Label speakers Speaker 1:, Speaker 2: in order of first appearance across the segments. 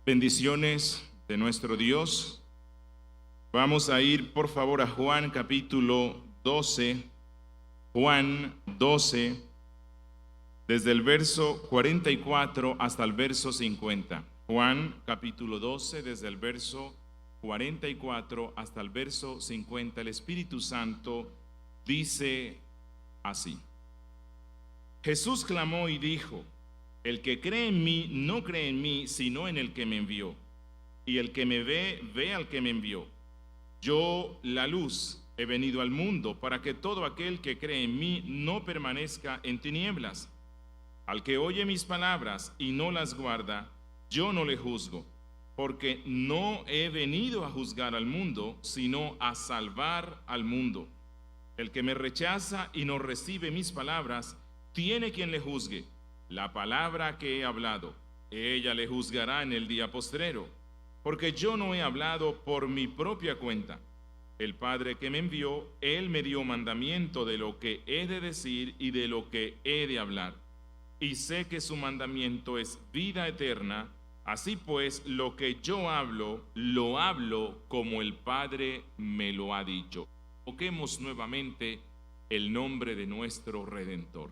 Speaker 1: Bendiciones de nuestro Dios. Vamos a ir por favor a Juan capítulo 12. Juan 12, desde el verso 44 hasta el verso 50. Juan capítulo 12, desde el verso 44 hasta el verso 50. El Espíritu Santo dice así: Jesús clamó y dijo: el que cree en mí no cree en mí, sino en el que me envió. Y el que me ve, ve al que me envió. Yo, la luz, he venido al mundo para que todo aquel que cree en mí no permanezca en tinieblas. Al que oye mis palabras y no las guarda, yo no le juzgo, porque no he venido a juzgar al mundo, sino a salvar al mundo. El que me rechaza y no recibe mis palabras, tiene quien le juzgue. La palabra que he hablado, ella le juzgará en el día postrero, porque yo no he hablado por mi propia cuenta. El Padre que me envió, Él me dio mandamiento de lo que he de decir y de lo que he de hablar. Y sé que su mandamiento es vida eterna. Así pues, lo que yo hablo, lo hablo como el Padre me lo ha dicho. Invoquemos nuevamente el nombre de nuestro Redentor.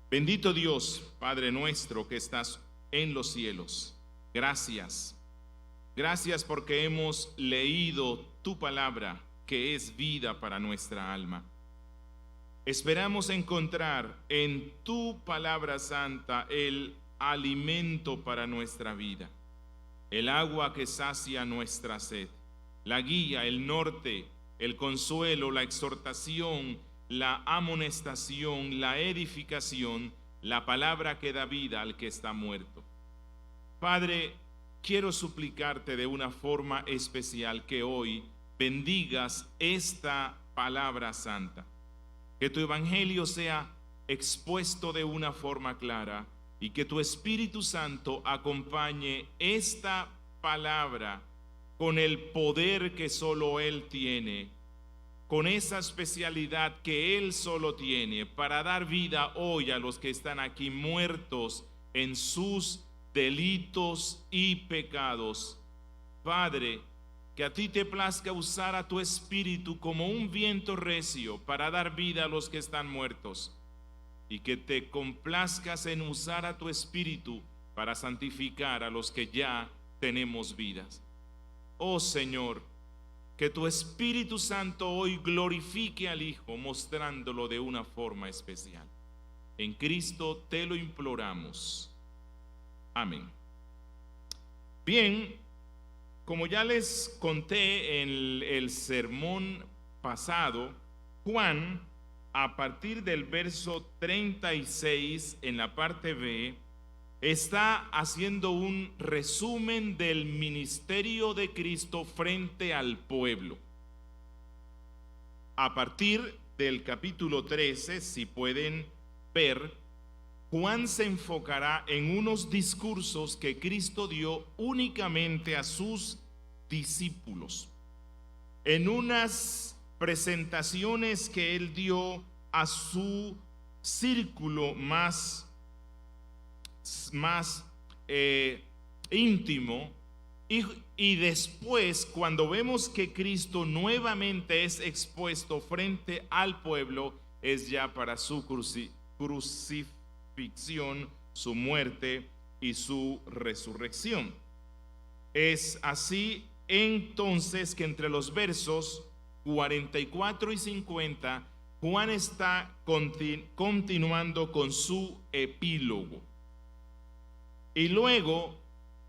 Speaker 1: Bendito Dios, Padre nuestro que estás en los cielos, gracias. Gracias porque hemos leído tu palabra, que es vida para nuestra alma. Esperamos encontrar en tu palabra santa el alimento para nuestra vida, el agua que sacia nuestra sed, la guía, el norte, el consuelo, la exhortación, la amonestación, la edificación, la palabra que da vida al que está muerto. Padre, quiero suplicarte de una forma especial que hoy bendigas esta palabra santa, que tu evangelio sea expuesto de una forma clara y que tu Espíritu Santo acompañe esta palabra con el poder que solo Él tiene, con esa especialidad que Él solo tiene para dar vida hoy a los que están aquí muertos en sus delitos y pecados. Padre, que a ti te plazca usar a tu Espíritu como un viento recio para dar vida a los que están muertos, y que te complazcas en usar a tu Espíritu para santificar a los que ya tenemos vidas. Oh Señor, que tu Espíritu Santo hoy glorifique al Hijo, mostrándolo de una forma especial. En Cristo te lo imploramos. Amén. Bien, como ya les conté en el sermón pasado, Juan, a partir del verso 36 en la parte B, está haciendo un resumen del ministerio de Cristo frente al pueblo. A partir del capítulo 13, si pueden ver, Juan se enfocará en unos discursos que Cristo dio únicamente a sus discípulos, en unas presentaciones que él dio a su círculo más íntimo, y después, cuando vemos que Cristo nuevamente es expuesto frente al pueblo, es ya para su crucifixión, su muerte y su resurrección. Es así entonces que entre los versos 44 y 50 Juan está continuando con su epílogo. Y luego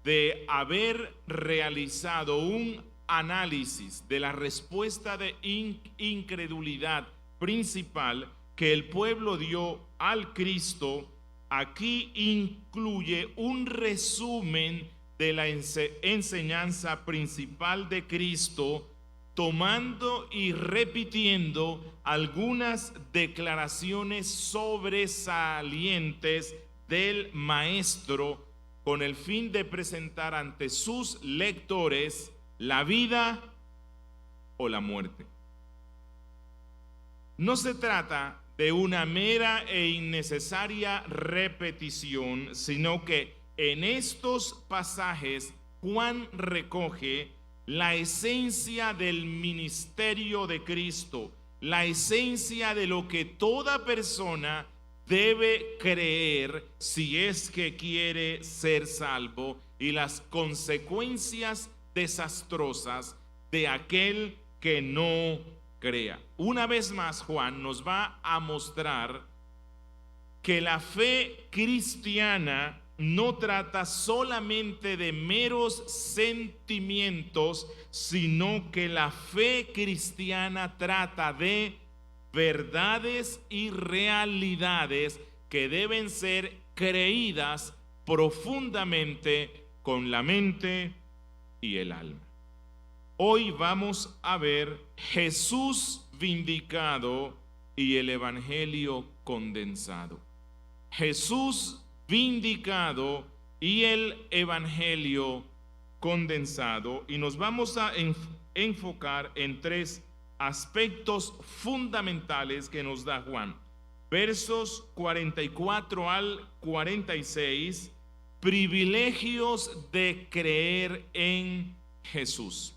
Speaker 1: de haber realizado un análisis de la respuesta de incredulidad principal que el pueblo dio al Cristo, aquí incluye un resumen de la enseñanza principal de Cristo, tomando y repitiendo algunas declaraciones sobresalientes del maestro, con el fin de presentar ante sus lectores la vida o la muerte. No se trata de una mera e innecesaria repetición, sino que en estos pasajes Juan recoge la esencia del ministerio de Cristo, la esencia de lo que toda persona debe creer si es que quiere ser salvo y las consecuencias desastrosas de aquel que no crea. Una vez más, Juan nos va a mostrar que la fe cristiana no trata solamente de meros sentimientos, sino que la fe cristiana trata de verdades y realidades que deben ser creídas profundamente con la mente y el alma. Hoy vamos a ver Jesús vindicado y el Evangelio condensado. Jesús vindicado y el Evangelio condensado, y nos vamos a enfocar en tres aspectos fundamentales que nos da Juan. Versos 44 al 46, privilegios de creer en Jesús.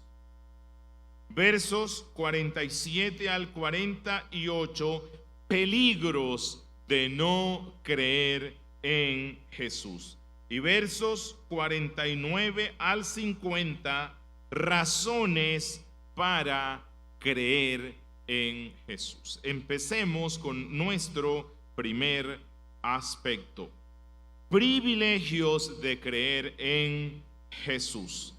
Speaker 1: Versos 47 al 48, peligros de no creer en Jesús. Y versos 49 al 50, razones para creer en Jesús. Empecemos con nuestro primer aspecto. Privilegios de creer en Jesús.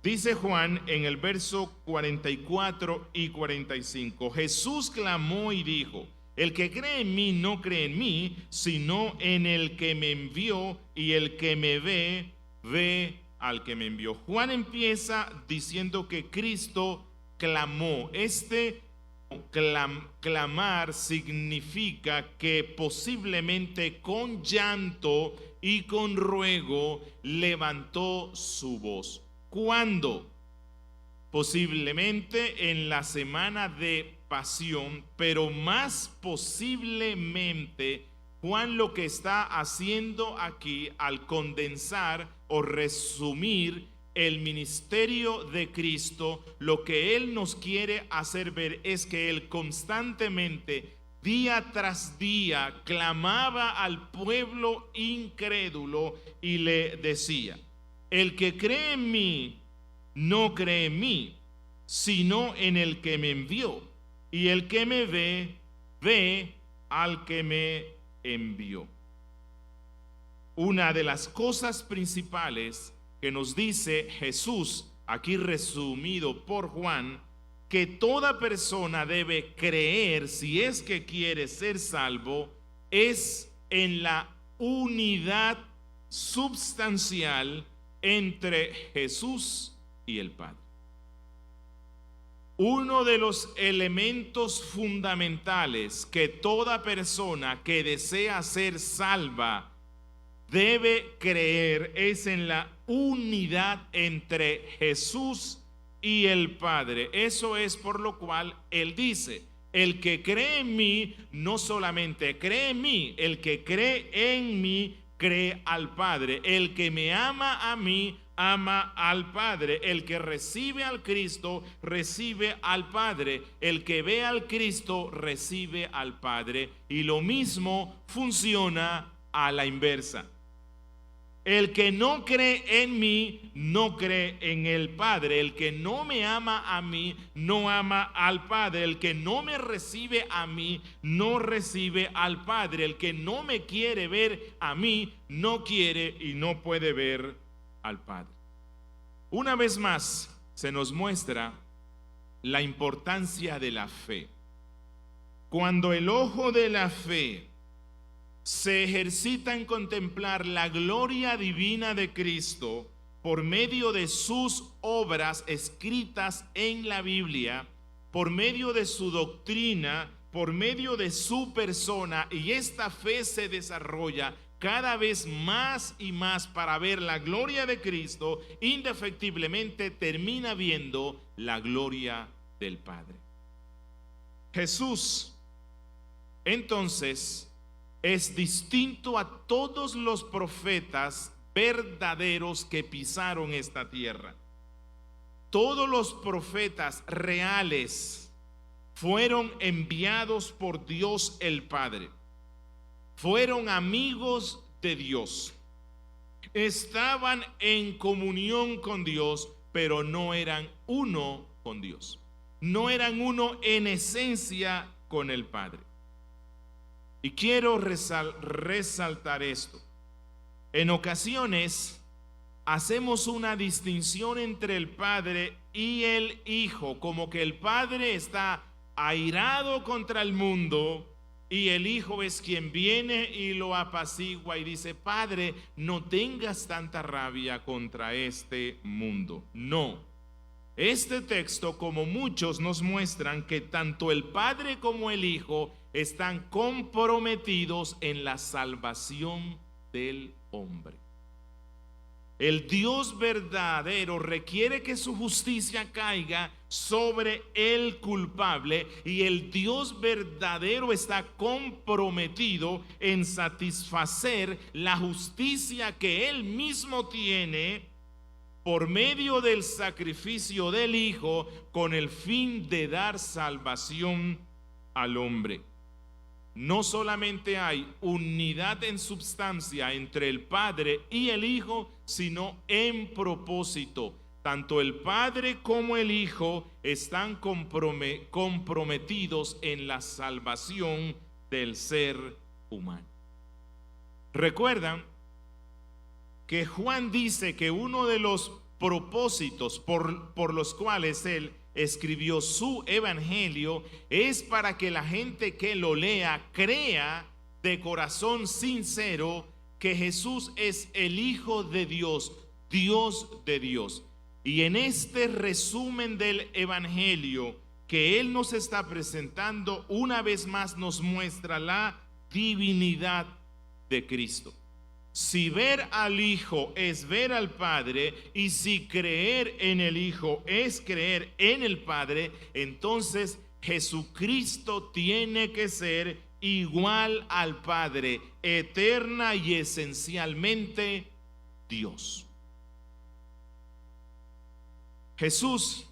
Speaker 1: Dice Juan en el verso 44 y 45, Jesús clamó y dijo: el que cree en mí no cree en mí, sino en el que me envió, y el que me ve, ve al que me envió. Juan empieza diciendo que Cristo clamó. Clamar significa que posiblemente con llanto y con ruego levantó su voz. ¿Cuándo? Posiblemente en la semana de pasión, pero más posiblemente Juan lo que está haciendo aquí al condensar o resumir el ministerio de Cristo, lo que él nos quiere hacer ver es que él constantemente, día tras día, clamaba al pueblo incrédulo y le decía: el que cree en mí no cree en mí, sino en el que me envió. Y el que me ve, ve al que me envió. Una de las cosas principales que nos dice Jesús, aquí resumido por Juan, que toda persona debe creer si es que quiere ser salvo, es en la unidad substancial entre Jesús y el Padre. Uno de los elementos fundamentales que toda persona que desea ser salva debe creer es en la unidad entre Jesús y el Padre. Eso es por lo cual Él dice: el que cree en mí no solamente cree en mí, el que cree en mí cree al Padre. El que me ama a mí ama al Padre. El que recibe al Cristo recibe al Padre. El que ve al Cristo recibe al Padre. Y lo mismo funciona a la inversa. El que no cree en mí no cree en el Padre. El que no me ama a mí no ama al Padre. El que no me recibe a mí no recibe al Padre. El que no me quiere ver a mí no quiere y no puede ver al Padre. Una vez más se nos muestra la importancia de la fe. Cuando el ojo de la fe se ejercita en contemplar la gloria divina de Cristo por medio de sus obras escritas en la Biblia, por medio de su doctrina, por medio de su persona, y esta fe se desarrolla cada vez más y más para ver la gloria de Cristo, indefectiblemente termina viendo la gloria del Padre. Jesús, entonces, es distinto a todos los profetas verdaderos que pisaron esta tierra. Todos los profetas reales fueron enviados por Dios el Padre. Fueron amigos de Dios. Estaban en comunión con Dios, pero no eran uno con Dios. No eran uno en esencia con el Padre. Y quiero resaltar esto. En ocasiones hacemos una distinción entre el Padre y el Hijo, como que el Padre está airado contra el mundo y el Hijo es quien viene y lo apacigua y dice: Padre, no tengas tanta rabia contra este mundo. No. Este texto, como muchos, nos muestran que tanto el Padre como el Hijo están comprometidos en la salvación del hombre. El Dios verdadero requiere que su justicia caiga sobre el culpable, y el Dios verdadero está comprometido en satisfacer la justicia que Él mismo tiene por medio del sacrificio del Hijo, con el fin de dar salvación al hombre. No solamente hay unidad en substancia entre el Padre y el Hijo, sino en propósito. Tanto el Padre como el Hijo están comprometidos en la salvación del ser humano. Recuerdan que Juan dice que uno de los propósitos por los cuales él escribió su evangelio es para que la gente que lo lea crea de corazón sincero que Jesús es el Hijo de Dios, Dios de Dios. Y en este resumen del evangelio que él nos está presentando, una vez más nos muestra la divinidad de Cristo. Si ver al Hijo es ver al Padre, y si creer en el Hijo es creer en el Padre, entonces Jesucristo tiene que ser igual al Padre, eterna y esencialmente Dios. Jesús,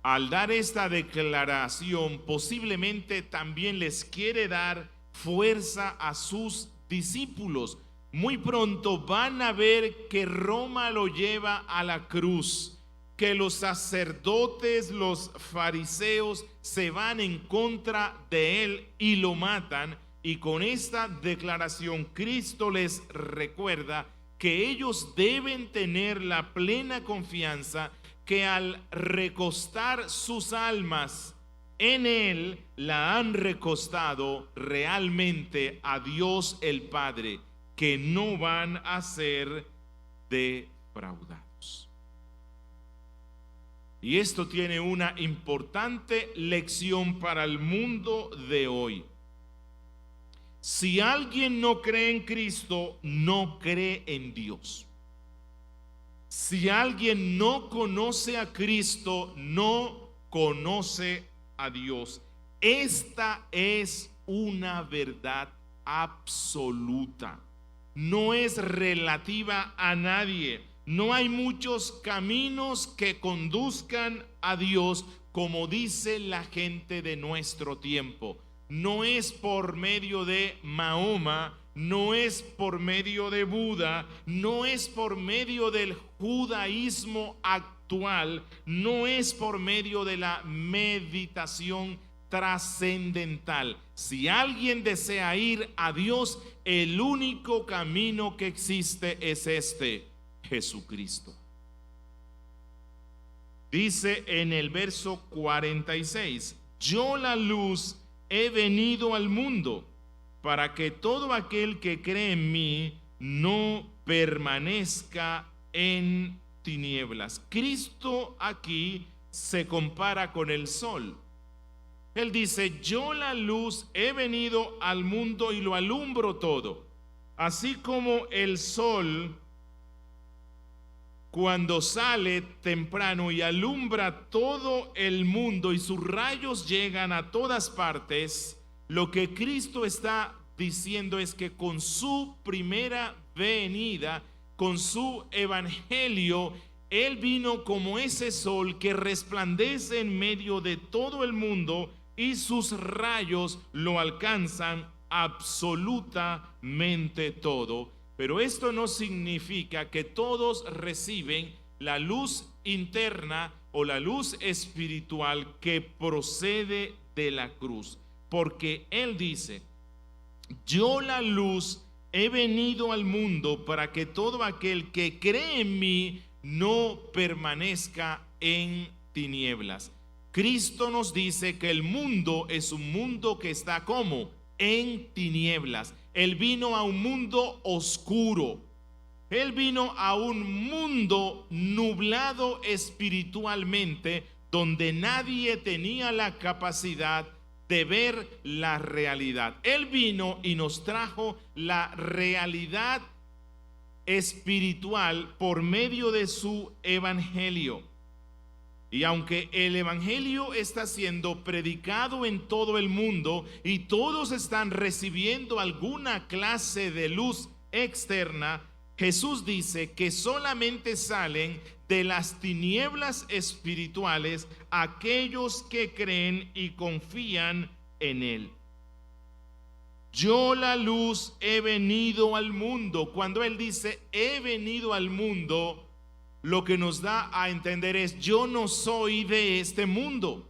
Speaker 1: al dar esta declaración, posiblemente también les quiere dar fuerza a sus discípulos. Muy pronto van a ver que Roma lo lleva a la cruz, que los sacerdotes, los fariseos se van en contra de él y lo matan. Y con esta declaración Cristo les recuerda que ellos deben tener la plena confianza que al recostar sus almas en él, la han recostado realmente a Dios el Padre, que no van a ser defraudados. Y esto tiene una importante lección para el mundo de hoy. Si alguien no cree en Cristo, no cree en Dios. Si alguien no conoce a Cristo, no conoce a Dios. Esta es una verdad absoluta. No es relativa a nadie. No hay muchos caminos que conduzcan a Dios, como dice la gente de nuestro tiempo. No es por medio de Mahoma, no es por medio de Buda, no es por medio del judaísmo actual, no es por medio de la meditación trascendental. Si alguien desea ir a Dios, el único camino que existe es este: Jesucristo. Dice en el verso 46: yo, la luz, he venido al mundo para que todo aquel que cree en mí no permanezca en tinieblas. Cristo aquí se compara con el sol. Él dice: yo, la luz, he venido al mundo y lo alumbro todo. Así como el sol, cuando sale temprano y alumbra todo el mundo y sus rayos llegan a todas partes, lo que Cristo está diciendo es que con su primera venida, con su evangelio, Él vino como ese sol que resplandece en medio de todo el mundo y sus rayos lo alcanzan absolutamente todo. Pero esto no significa que todos reciben la luz interna o la luz espiritual que procede de la cruz, porque Él dice: yo la luz he venido al mundo para que todo aquel que cree en mí no permanezca en tinieblas. Cristo nos dice que el mundo es un mundo que está como en tinieblas. Él vino a un mundo oscuro. Él vino a un mundo nublado espiritualmente, donde nadie tenía la capacidad de ver la realidad. Él vino y nos trajo la realidad espiritual por medio de su evangelio. Y aunque el evangelio está siendo predicado en todo el mundo y todos están recibiendo alguna clase de luz externa, Jesús dice que solamente salen de las tinieblas espirituales aquellos que creen y confían en Él. Yo la luz he venido al mundo. Cuando Él dice he venido al mundo, lo que nos da a entender es: yo no soy de este mundo.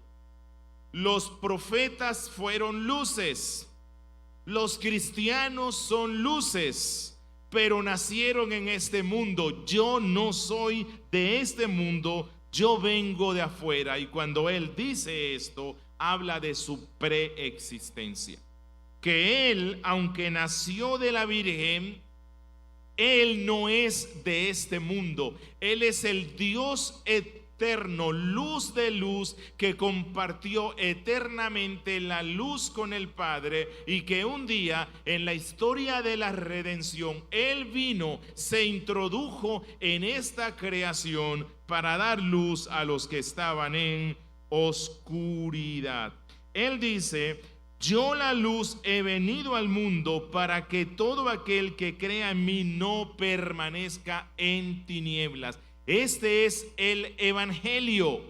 Speaker 1: Los profetas fueron luces, los cristianos son luces, pero nacieron en este mundo. Yo no soy de este mundo, yo vengo de afuera. Y cuando Él dice esto, habla de su preexistencia, que Él, aunque nació de la Virgen, Él no es de este mundo. Él es el Dios eterno, luz de luz, que compartió eternamente la luz con el Padre, y que un día en la historia de la redención Él vino, se introdujo en esta creación para dar luz a los que estaban en oscuridad. Él dice: yo la luz he venido al mundo para que todo aquel que crea en mí no permanezca en tinieblas. Este es el evangelio.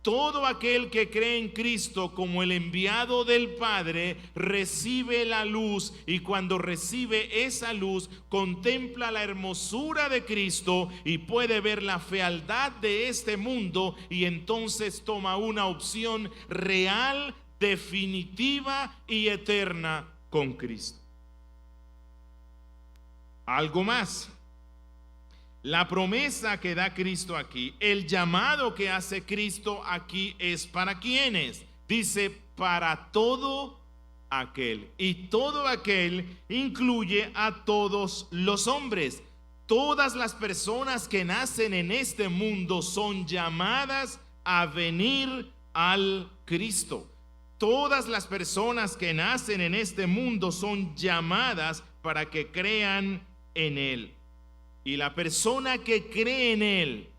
Speaker 1: Todo aquel que cree en Cristo como el enviado del Padre recibe la luz, y cuando recibe esa luz contempla la hermosura de Cristo y puede ver la fealdad de este mundo, y entonces toma una opción real, definitiva y eterna con Cristo. Algo más. La promesa que da Cristo aquí, el llamado que hace Cristo aquí, es para quienes. Dice: para todo aquel. Y todo aquel incluye a todos los hombres. Todas las personas que nacen en este mundo son llamadas a venir al Cristo. Todas las personas que nacen en este mundo son llamadas para que crean en Él. Y la persona que cree en Él,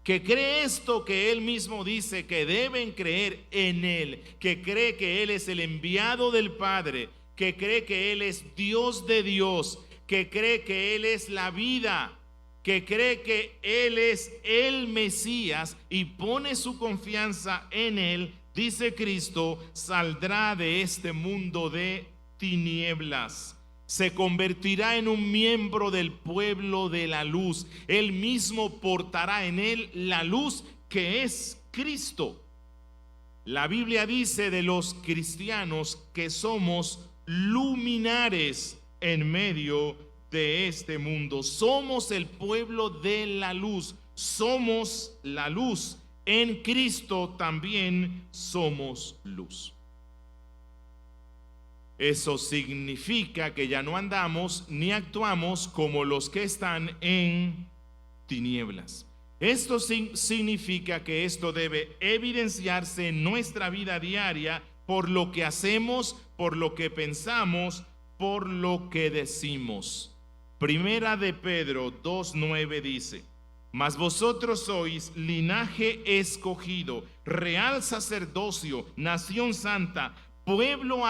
Speaker 1: que cree esto que Él mismo dice que deben creer en Él, que cree que Él es el enviado del Padre, que cree que Él es Dios de Dios, que cree que Él es la vida, que cree que Él es el Mesías y pone su confianza en Él, dice Cristo, saldrá de este mundo de tinieblas. Se convertirá en un miembro del pueblo de la luz. Él mismo portará en él la luz que es Cristo. La Biblia dice de los cristianos que somos luminares en medio de este mundo. Somos el pueblo de la luz. Somos la luz. En Cristo también somos luz. Eso significa que ya no andamos ni actuamos como los que están en tinieblas. Esto significa que esto debe evidenciarse en nuestra vida diaria por lo que hacemos, por lo que pensamos, por lo que decimos. Primera de Pedro 2:9 dice: mas vosotros sois linaje escogido, real sacerdocio, nación santa, pueblo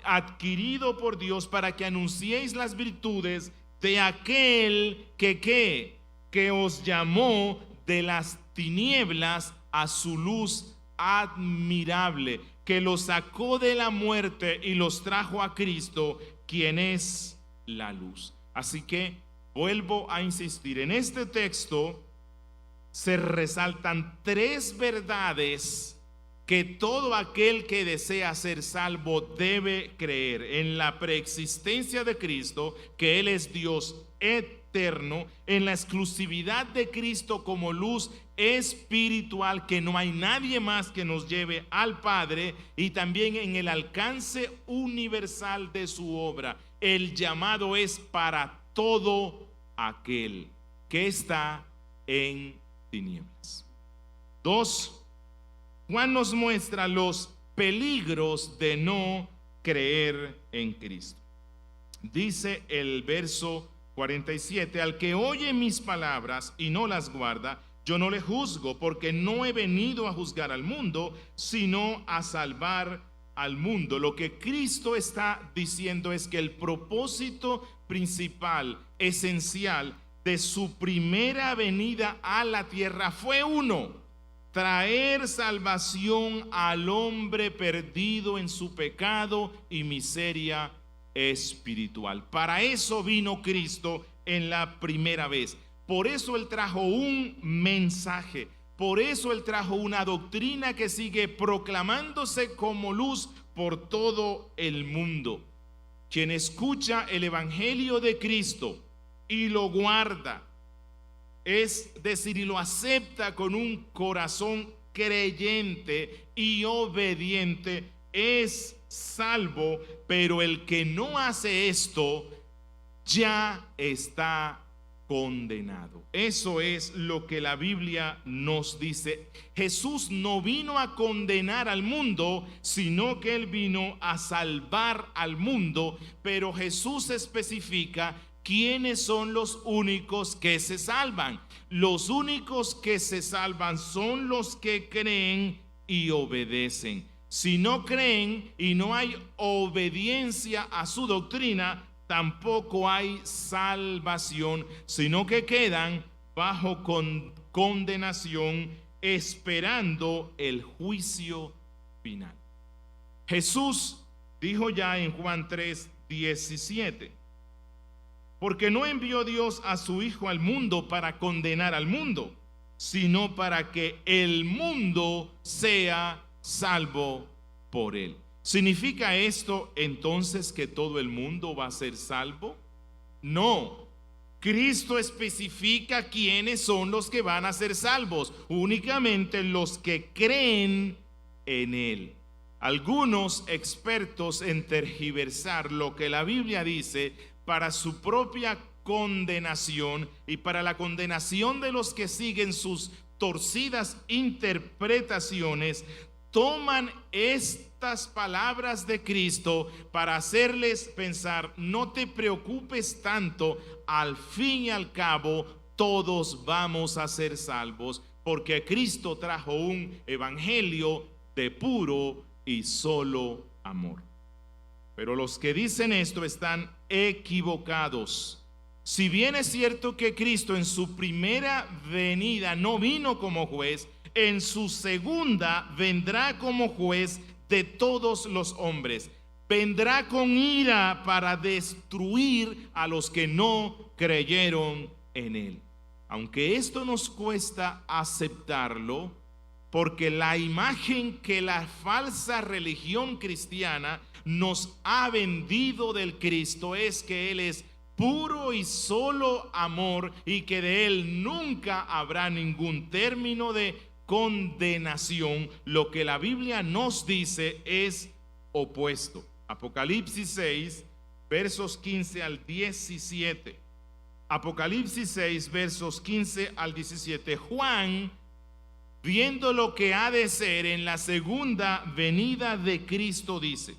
Speaker 1: adquirido por Dios para que anunciéis las virtudes de aquel que os llamó de las tinieblas a su luz admirable, que los sacó de la muerte y los trajo a Cristo, quien es la luz. Así que vuelvo a insistir, en este texto se resaltan tres verdades que todo aquel que desea ser salvo debe creer: en la preexistencia de Cristo, que Él es Dios eterno; en la exclusividad de Cristo como luz espiritual, que no hay nadie más que nos lleve al Padre; y también en el alcance universal de su obra. El llamado es para todo aquel que está en tinieblas. 2. Juan nos muestra los peligros de no creer en Cristo. Dice el verso 47: al que oye mis palabras y no las guarda, yo no le juzgo, porque no he venido a juzgar al mundo, sino a salvar al mundo. Lo que Cristo está diciendo es que el propósito principal, esencial de su primera venida a la tierra fue uno: traer salvación al hombre perdido en su pecado y miseria espiritual. Para eso vino Cristo en la primera vez. Por eso Él trajo un mensaje. Por eso Él trajo una doctrina que sigue proclamándose como luz por todo el mundo. Quien escucha el evangelio de Cristo y lo guarda, es decir, y lo acepta con un corazón creyente y obediente, es salvo. Pero el que no hace esto ya está condenado. Eso es lo que la Biblia nos dice. Jesús no vino a condenar al mundo, sino que Él vino a salvar al mundo. Pero Jesús especifica quiénes son los únicos que se salvan. Los únicos que se salvan son los que creen y obedecen. Si no creen y no hay obediencia a su doctrina, tampoco hay salvación, sino que quedan bajo condenación, esperando el juicio final. Jesús dijo ya en Juan 3:17: porque no envió Dios a su Hijo al mundo para condenar al mundo, sino para que el mundo sea salvo por él. ¿Significa esto entonces que todo el mundo va a ser salvo? No. Cristo especifica quiénes son los que van a ser salvos: únicamente los que creen en Él. Algunos expertos en tergiversar lo que la Biblia dice para su propia condenación y para la condenación de los que siguen sus torcidas interpretaciones, toman estas palabras de Cristo para hacerles pensar: no te preocupes tanto, al fin y al cabo todos vamos a ser salvos, porque Cristo trajo un evangelio de puro y solo amor. Pero los que dicen esto están equivocados. Si bien es cierto que Cristo en su primera venida no vino como juez, en su segunda vendrá como juez de todos los hombres. Vendrá con ira para destruir a los que no creyeron en Él. Aunque esto nos cuesta aceptarlo, porque la imagen que la falsa religión cristiana nos ha vendido del Cristo es que Él es puro y solo amor, y que de Él nunca habrá ningún término de condenación. Lo que la Biblia nos dice es opuesto. Apocalipsis 6, versos 15 al 17. Apocalipsis 6, versos 15 al 17. Juan, viendo lo que ha de ser en la segunda venida de Cristo, dice: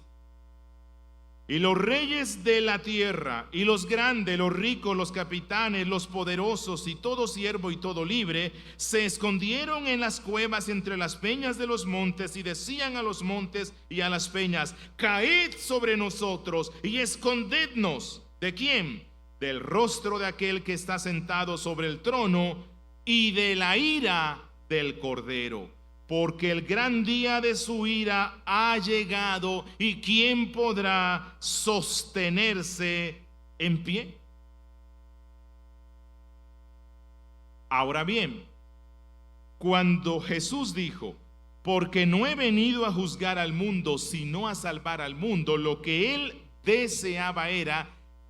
Speaker 1: Y los reyes de la tierra, y los grandes, los ricos, los capitanes, los poderosos, y todo siervo y todo libre, se escondieron en las cuevas entre las peñas de los montes, y decían a los montes y a las peñas: caed sobre nosotros y escondednos. ¿De quién? Del rostro de aquel que está sentado sobre el trono y de la ira del Cordero. Porque el gran día de su ira ha llegado, y ¿quién podrá sostenerse en pie? Ahora bien, cuando Jesús dijo: porque no he venido a juzgar al mundo, sino a salvar al mundo, lo que él deseaba era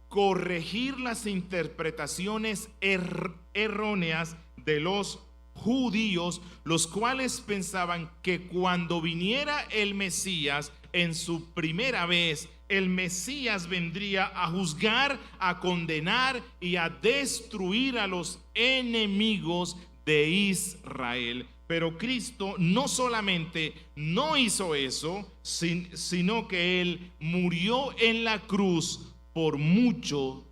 Speaker 1: corregir las interpretaciones erróneas de los judíos, los cuales pensaban que cuando viniera el Mesías en su primera vez, el Mesías vendría a juzgar, a condenar y a destruir a los enemigos de Israel. Pero Cristo no solamente no hizo eso, sino que Él murió en la cruz por muchos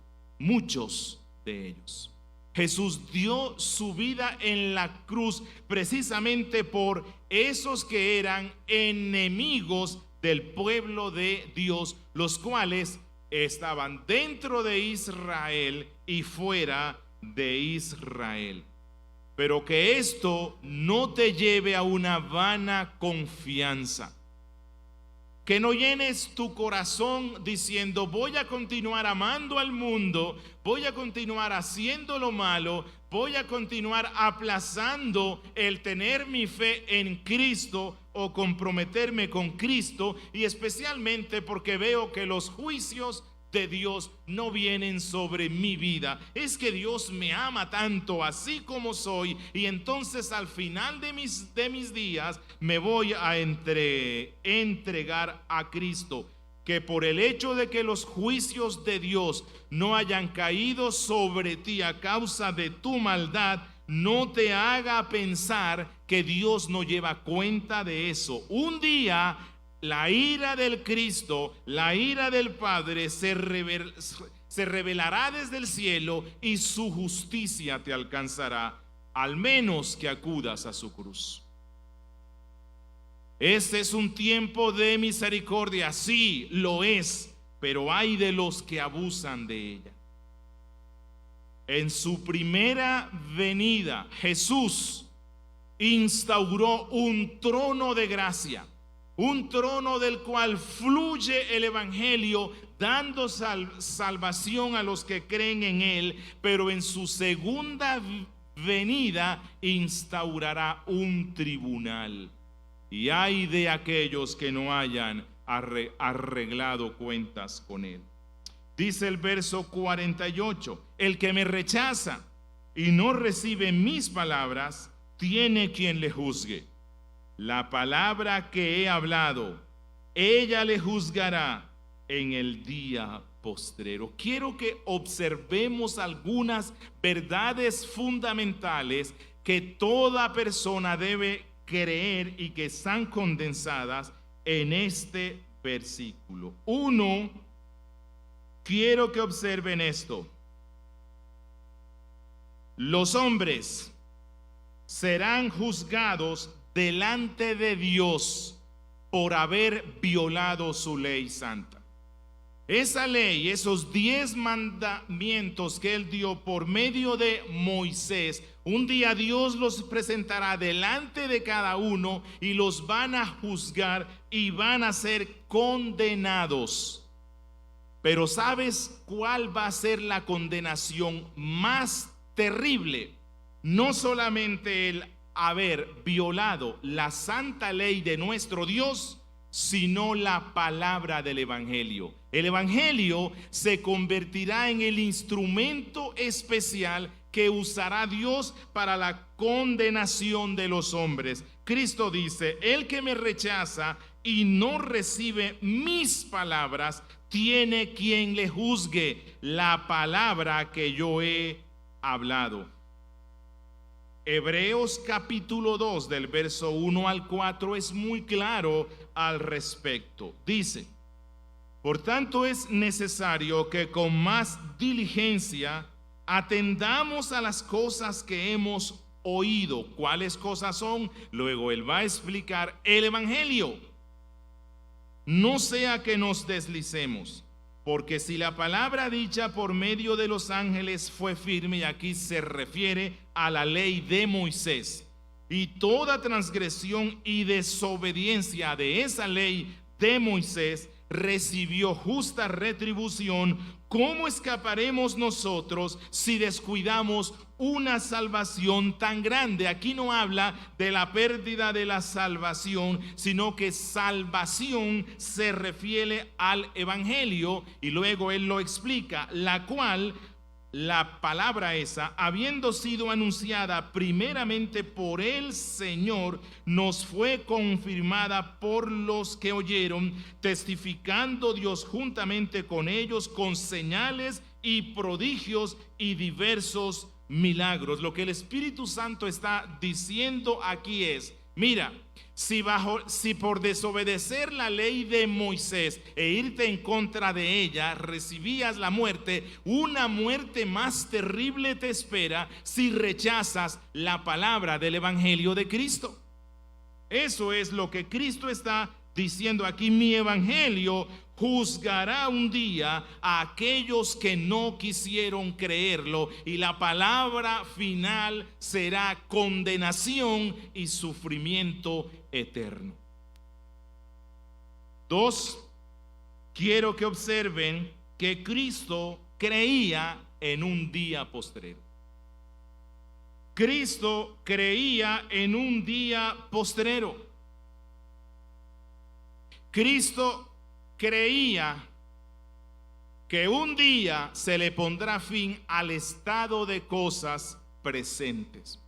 Speaker 1: de ellos. Jesús dio su vida en la cruz precisamente por esos que eran enemigos del pueblo de Dios, los cuales estaban dentro de Israel y fuera de Israel. Pero que esto no te lleve a una vana confianza. Que no llenes tu corazón diciendo: voy a continuar amando al mundo, voy a continuar haciendo lo malo, voy a continuar aplazando el tener mi fe en Cristo o comprometerme con Cristo, y especialmente porque veo que los juicios de Dios no vienen sobre mi vida. Es que Dios me ama tanto así como soy, y entonces al final de mis días me voy a entregar a Cristo. Que por el hecho de que los juicios de Dios no hayan caído sobre ti a causa de tu maldad, no te haga pensar que Dios no lleva cuenta de eso. Un día la ira del Cristo, la ira del Padre se revelará desde el cielo, y su justicia te alcanzará, al menos que acudas a su cruz. Este es un tiempo de misericordia, sí, lo es, pero hay de los que abusan de ella. En su primera venida, Jesús instauró un trono de gracia, un trono del cual fluye el evangelio, dando salvación a los que creen en él. Pero en su segunda venida instaurará un tribunal, y ay de aquellos que no hayan arreglado cuentas con él. Dice el verso 48: el que me rechaza y no recibe mis palabras, tiene quien le juzgue. La palabra que he hablado, ella le juzgará en el día postrero. Quiero que observemos algunas verdades fundamentales que toda persona debe creer y que están condensadas en este versículo. Uno, quiero que observen esto: los hombres serán juzgados delante de Dios por haber violado su ley santa. Esa ley, esos 10 mandamientos que él dio por medio de Moisés, un día Dios los presentará delante de cada uno y los van a juzgar y van a ser condenados. Pero ¿sabes cuál va a ser la condenación más terrible? No solamente el haber violado la santa ley de nuestro Dios, sino la palabra del evangelio. El evangelio se convertirá en el instrumento especial que usará Dios para la condenación de los hombres. Cristo dice: el que me rechaza y no recibe mis palabras, tiene quien le juzgue la palabra que yo he hablado. Hebreos capítulo 2 del verso 1 al 4 es muy claro al respecto. Dice: Por tanto, es necesario que con más diligencia atendamos a las cosas que hemos oído. ¿Cuáles cosas son? Luego él va a explicar el evangelio. No sea que nos deslicemos, porque si la palabra dicha por medio de los ángeles fue firme, y aquí se refiere a la ley de Moisés, y toda transgresión y desobediencia de esa ley de Moisés recibió justa retribución, ¿cómo escaparemos nosotros si descuidamos una salvación tan grande? Aquí no habla de la pérdida de la salvación, sino que salvación se refiere al evangelio, y luego él lo explica, la cual, la palabra esa, habiendo sido anunciada primeramente por el Señor, nos fue confirmada por los que oyeron, testificando Dios juntamente con ellos con señales y prodigios y diversos milagros. Lo que el Espíritu Santo está diciendo aquí es: mira, si por desobedecer la ley de Moisés e irte en contra de ella recibías la muerte, una muerte más terrible te espera si rechazas la palabra del evangelio de Cristo. Eso es lo que Cristo está diciendo aquí: mi evangelio juzgará un día a aquellos que no quisieron creerlo, y la palabra final será condenación y sufrimiento eterno. 2. Quiero que observen que Cristo creía en un día postrero. Cristo creía en un día postrero. Cristo creía que un día se le pondrá fin al estado de cosas presentes.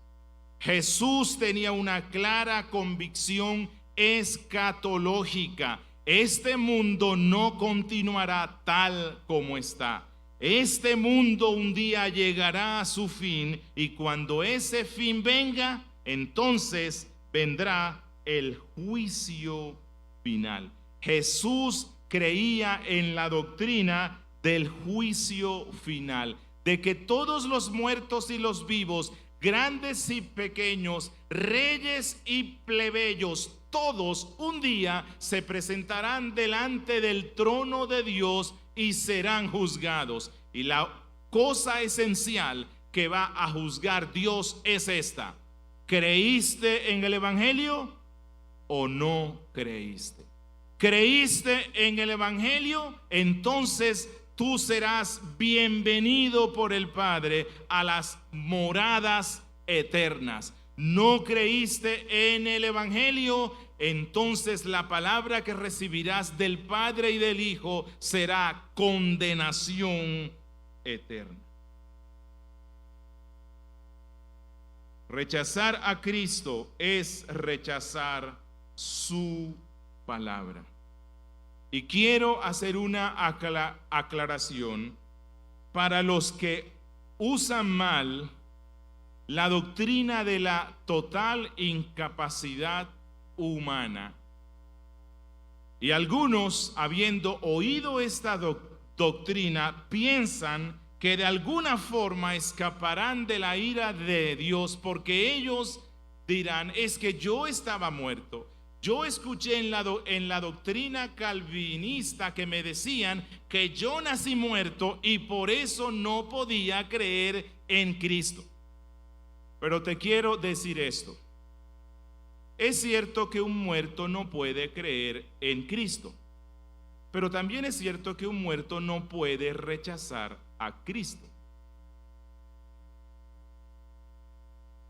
Speaker 1: Jesús tenía una clara convicción escatológica. Este mundo no continuará tal como está. Este mundo un día llegará a su fin, y cuando ese fin venga, entonces vendrá el juicio final. Jesús creía en la doctrina del juicio final, de que todos los muertos y los vivos, grandes y pequeños, reyes y plebeyos, todos un día se presentarán delante del trono de Dios y serán juzgados. Y la cosa esencial que va a juzgar Dios es esta: ¿creíste en el evangelio o no creíste? ¿Creíste en el evangelio? Entonces tú serás bienvenido por el Padre a las moradas eternas. ¿No creíste en el evangelio? Entonces la palabra que recibirás del Padre y del Hijo será condenación eterna. Rechazar a Cristo es rechazar su palabra. Y quiero hacer una aclaración para los que usan mal la doctrina de la total incapacidad humana. Y algunos, habiendo oído esta doctrina, piensan que de alguna forma escaparán de la ira de Dios, porque ellos dirán: es que yo estaba muerto. Yo escuché en la doctrina calvinista que me decían que yo nací muerto y por eso no podía creer en Cristo. Pero te quiero decir esto: es cierto que un muerto no puede creer en Cristo, pero también es cierto que un muerto no puede rechazar a Cristo.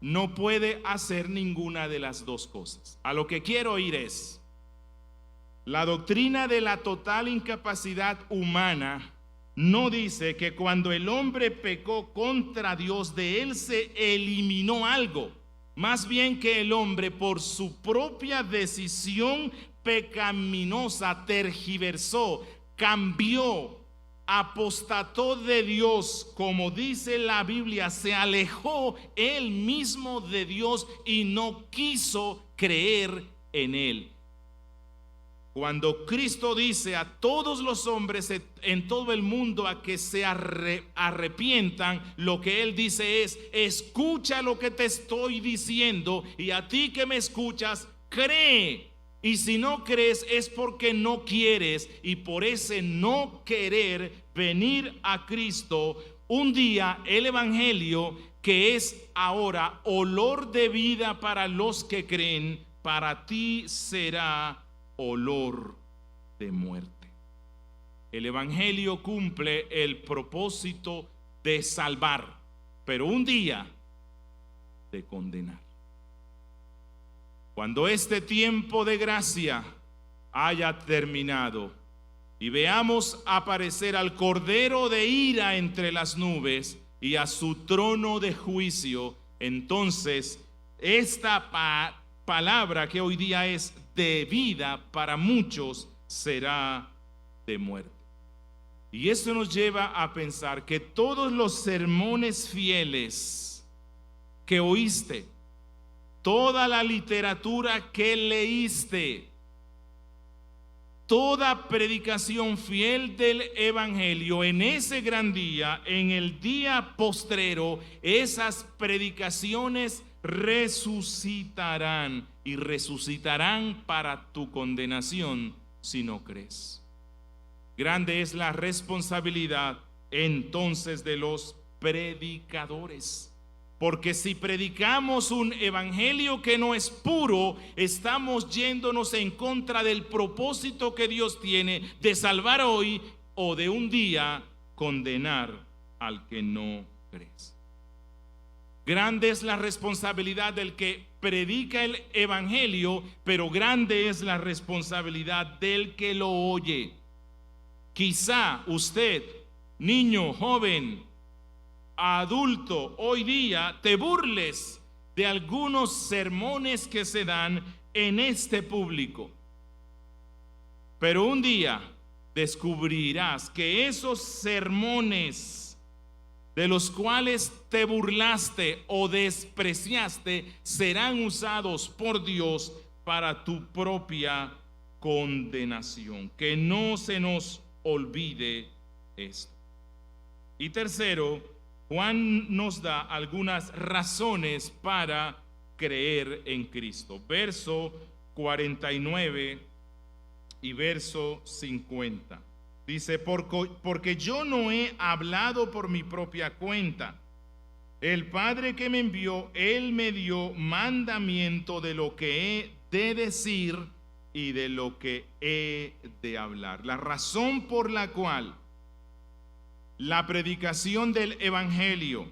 Speaker 1: No puede hacer ninguna de las dos cosas. A lo que quiero ir es: la doctrina de la total incapacidad humana no dice que cuando el hombre pecó contra Dios, de él se eliminó algo. Más bien que el hombre, por su propia decisión pecaminosa, tergiversó, cambió, apostató de Dios, como dice la Biblia, se alejó él mismo de Dios y no quiso creer en él. Cuando Cristo dice a todos los hombres en todo el mundo a que se arrepientan, lo que Él dice es: escucha lo que te estoy diciendo, y a ti que me escuchas, cree. Y si no crees es porque no quieres, y por ese no querer venir a Cristo, un día el Evangelio, que es ahora olor de vida para los que creen, para ti será olor de muerte. El Evangelio cumple el propósito de salvar, pero un día de condenar. Cuando este tiempo de gracia haya terminado y veamos aparecer al Cordero de ira entre las nubes y a su trono de juicio, entonces esta palabra que hoy día es de vida para muchos será de muerte. Y esto nos lleva a pensar que todos los sermones fieles que oíste, toda la literatura que leíste, toda predicación fiel del Evangelio, en ese gran día, en el día postrero, esas predicaciones resucitarán, y resucitarán para tu condenación si no crees. Grande es la responsabilidad entonces de los predicadores, porque si predicamos un evangelio que no es puro, estamos yéndonos en contra del propósito que Dios tiene de salvar hoy o de un día condenar al que no crees. Grande es la responsabilidad del que predica el evangelio, pero grande es la responsabilidad del que lo oye. Quizá usted, niño, joven, adulto, hoy día te burles de algunos sermones que se dan en este público, pero un día descubrirás que esos sermones de los cuales te burlaste o despreciaste serán usados por Dios para tu propia condenación. Que no se nos olvide esto. Y tercero, Juan nos da algunas razones para creer en Cristo. Verso 49 y verso 50. Dice: porque yo no he hablado por mi propia cuenta. El Padre que me envió, Él me dio mandamiento de lo que he de decir y de lo que he de hablar. La razón por la cual la predicación del Evangelio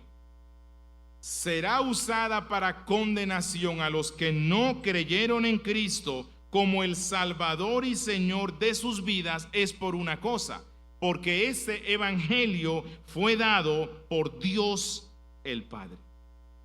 Speaker 1: será usada para condenación a los que no creyeron en Cristo como el Salvador y Señor de sus vidas es por una cosa: porque ese evangelio fue dado por Dios el Padre.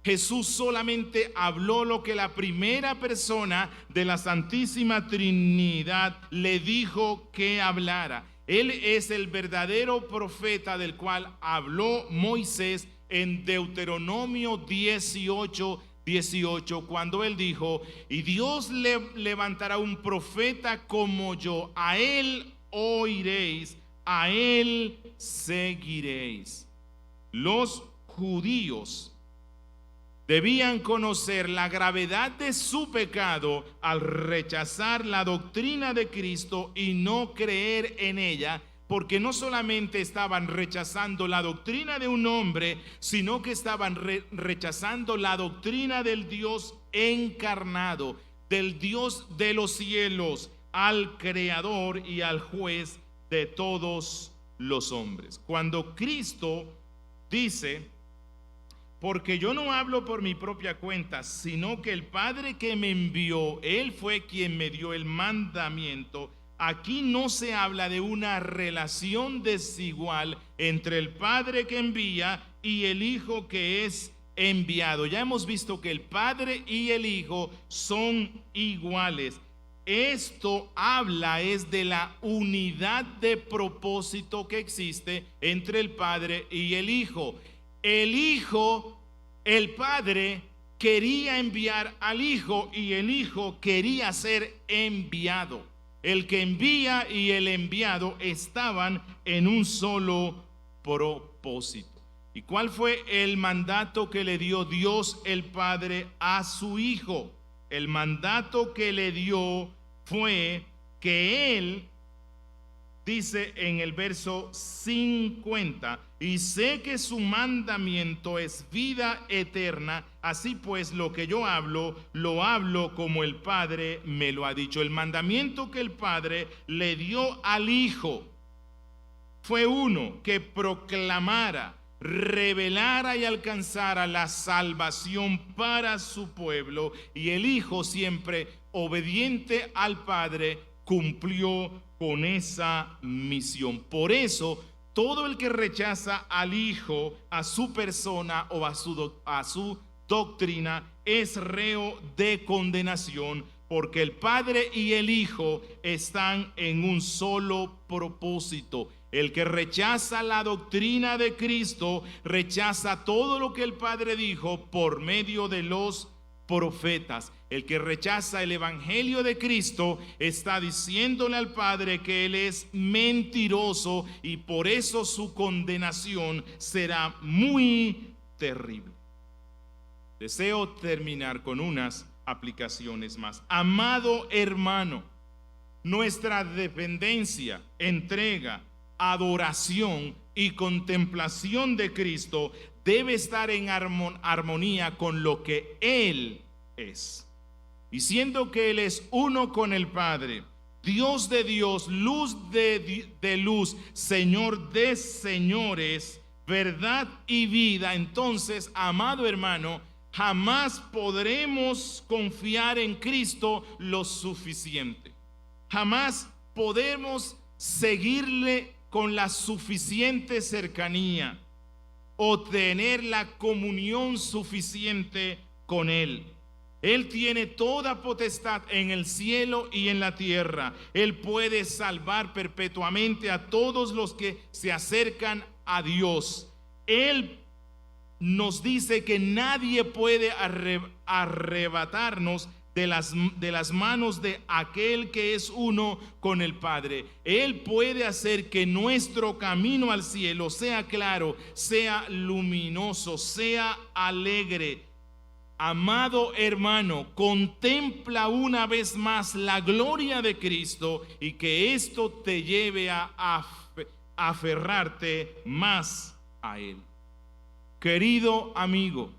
Speaker 1: Jesús solamente habló lo que la primera persona de la Santísima Trinidad le dijo que hablara. Él es el verdadero profeta del cual habló Moisés en Deuteronomio 18:18, cuando él dijo: y Dios le levantará un profeta como yo, a él oiréis, a él seguiréis. Los judíos debían conocer la gravedad de su pecado al rechazar la doctrina de Cristo y no creer en ella, porque no solamente estaban rechazando la doctrina de un hombre, sino que estaban rechazando la doctrina del Dios encarnado, del Dios de los cielos, al Creador y al Juez de todos los hombres. Cuando Cristo dice: porque yo no hablo por mi propia cuenta, sino que el Padre que me envió, Él fue quien me dio el mandamiento. Aquí no se habla de una relación desigual entre el Padre que envía y el Hijo que es enviado. Ya hemos visto que el Padre y el Hijo son iguales. Esto habla es de la unidad de propósito que existe entre el Padre y el Hijo. El Hijo, el Padre quería enviar al Hijo y el Hijo quería ser enviado. el que envía y el enviado estaban en un solo propósito. ¿Y cuál fue el mandato que le dio Dios el Padre a su Hijo? El mandato que le dio fue que Él, dice en el verso 50, y sé que su mandamiento es vida eterna, así pues lo que yo hablo, lo hablo como el Padre me lo ha dicho. El mandamiento que el Padre le dio al Hijo fue uno, que proclamara, revelara y alcanzara la salvación para su pueblo, y el Hijo, siempre obediente al Padre, cumplió con esa misión. Por eso, todo el que rechaza al Hijo, a su persona o a su doctrina, es reo de condenación, porque el Padre y el Hijo están en un solo propósito. El que rechaza la doctrina de Cristo rechaza todo lo que el Padre dijo por medio de los profetas. El que rechaza el evangelio de Cristo está diciéndole al Padre que Él es mentiroso, y por eso su condenación será muy terrible. Deseo terminar con unas aplicaciones más. Amado hermano, nuestra dependencia, entrega, adoración y contemplación de Cristo debe estar en armonía con lo que Él es. Y siendo que Él es uno con el Padre, Dios de Dios, luz de luz, Señor de señores, verdad y vida, entonces, amado hermano, jamás podremos confiar en Cristo lo suficiente. Jamás podemos seguirle con la suficiente cercanía o tener la comunión suficiente con Él. Él tiene toda potestad en el cielo y en la tierra. Él puede salvar perpetuamente a todos los que se acercan a Dios. Él nos dice que nadie puede arrebatarnos de las manos de aquel que es uno con el Padre. Él puede hacer que nuestro camino al cielo sea claro, sea luminoso, sea alegre. Amado hermano, contempla una vez más la gloria de Cristo, y que esto te lleve a aferrarte más a Él. Querido amigo,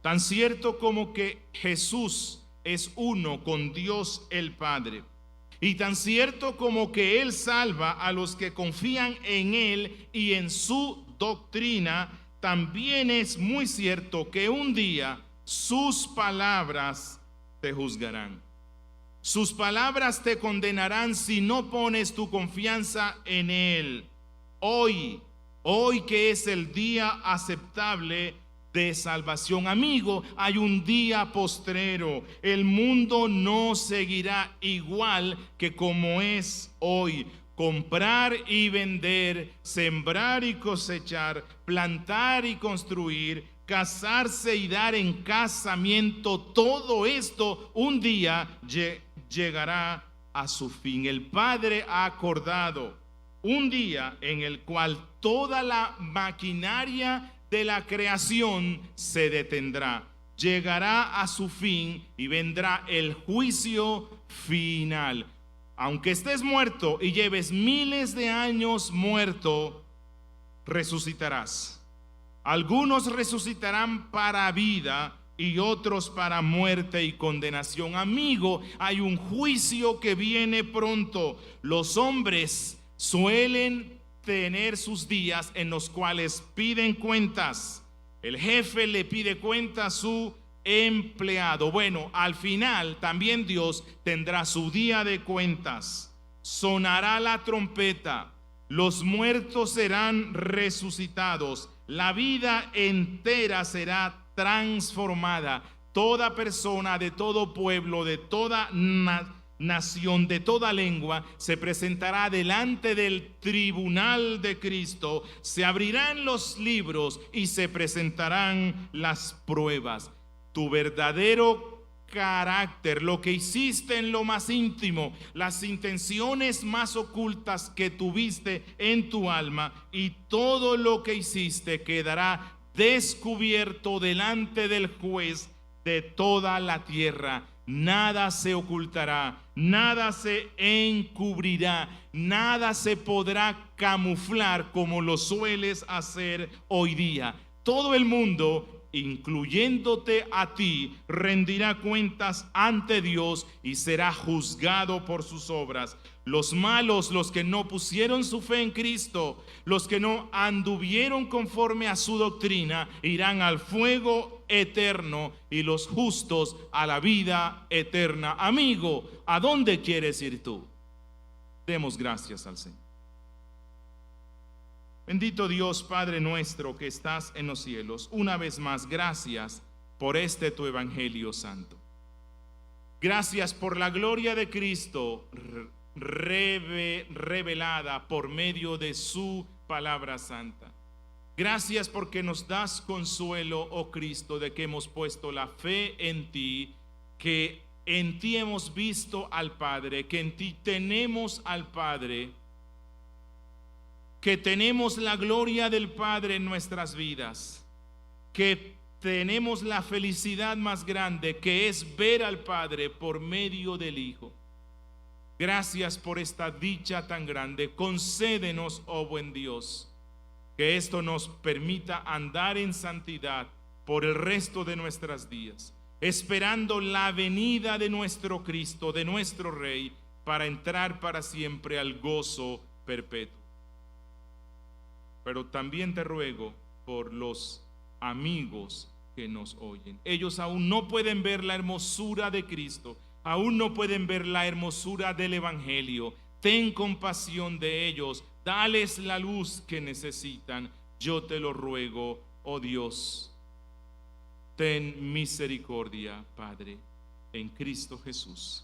Speaker 1: tan cierto como que Jesús es uno con Dios el Padre, y tan cierto como que Él salva a los que confían en Él y en su doctrina, también es muy cierto que un día sus palabras te juzgarán. Sus palabras te condenarán si no pones tu confianza en Él. Hoy que es el día aceptable de salvación. Amigo, hay un día postrero. El mundo no seguirá igual que como es hoy. Comprar y vender, sembrar y cosechar, plantar y construir, casarse y dar en casamiento, todo esto un día llegará a su fin. El Padre ha acordado un día en el cual toda la maquinaria de la creación se detendrá, llegará a su fin y vendrá el juicio final. Aunque estés muerto y lleves miles de años muerto, resucitarás. Algunos resucitarán para vida y otros para muerte y condenación. Amigo, hay un juicio que viene pronto. Los hombres suelen tener sus días en los cuales piden cuentas. El jefe le pide cuenta a su empleado. Bueno, al final también Dios tendrá su día de cuentas. Sonará la trompeta, los muertos serán resucitados, la vida entera será transformada. Toda persona de todo pueblo, de toda nación, de toda lengua, se presentará delante del tribunal de Cristo. Se abrirán los libros y se presentarán las pruebas. Tu verdadero carácter, lo que hiciste en lo más íntimo, las intenciones más ocultas que tuviste en tu alma, y todo lo que hiciste quedará descubierto delante del juez de toda la tierra. Nada se ocultará, nada se encubrirá, nada se podrá camuflar como lo sueles hacer hoy día. Todo el mundo, incluyéndote a ti, rendirá cuentas ante Dios y será juzgado por sus obras. Los malos, los que no pusieron su fe en Cristo, los que no anduvieron conforme a su doctrina, irán al fuego eterno, y los justos a la vida eterna. Amigo, ¿a dónde quieres ir tú? Demos gracias al Señor. Bendito Dios, Padre nuestro que estás en los cielos, una vez más, gracias por este tu Evangelio santo. Gracias por la gloria de Cristo revelada por medio de su palabra santa. Gracias porque nos das consuelo, oh Cristo, de que hemos puesto la fe en ti, que en ti hemos visto al Padre, que en ti tenemos al Padre, que tenemos la gloria del Padre en nuestras vidas, que tenemos la felicidad más grande, que es ver al Padre por medio del Hijo. Gracias por esta dicha tan grande. Concédenos, oh buen Dios, que esto nos permita andar en santidad por el resto de nuestros días, esperando la venida de nuestro Cristo, de nuestro Rey, para entrar para siempre al gozo perpetuo. Pero también te ruego por los amigos que nos oyen. Ellos aún no pueden ver la hermosura de Cristo, aún no pueden ver la hermosura del Evangelio. Ten compasión de ellos, dales la luz que necesitan. Yo te lo ruego, oh Dios. Ten misericordia, Padre, en Cristo Jesús.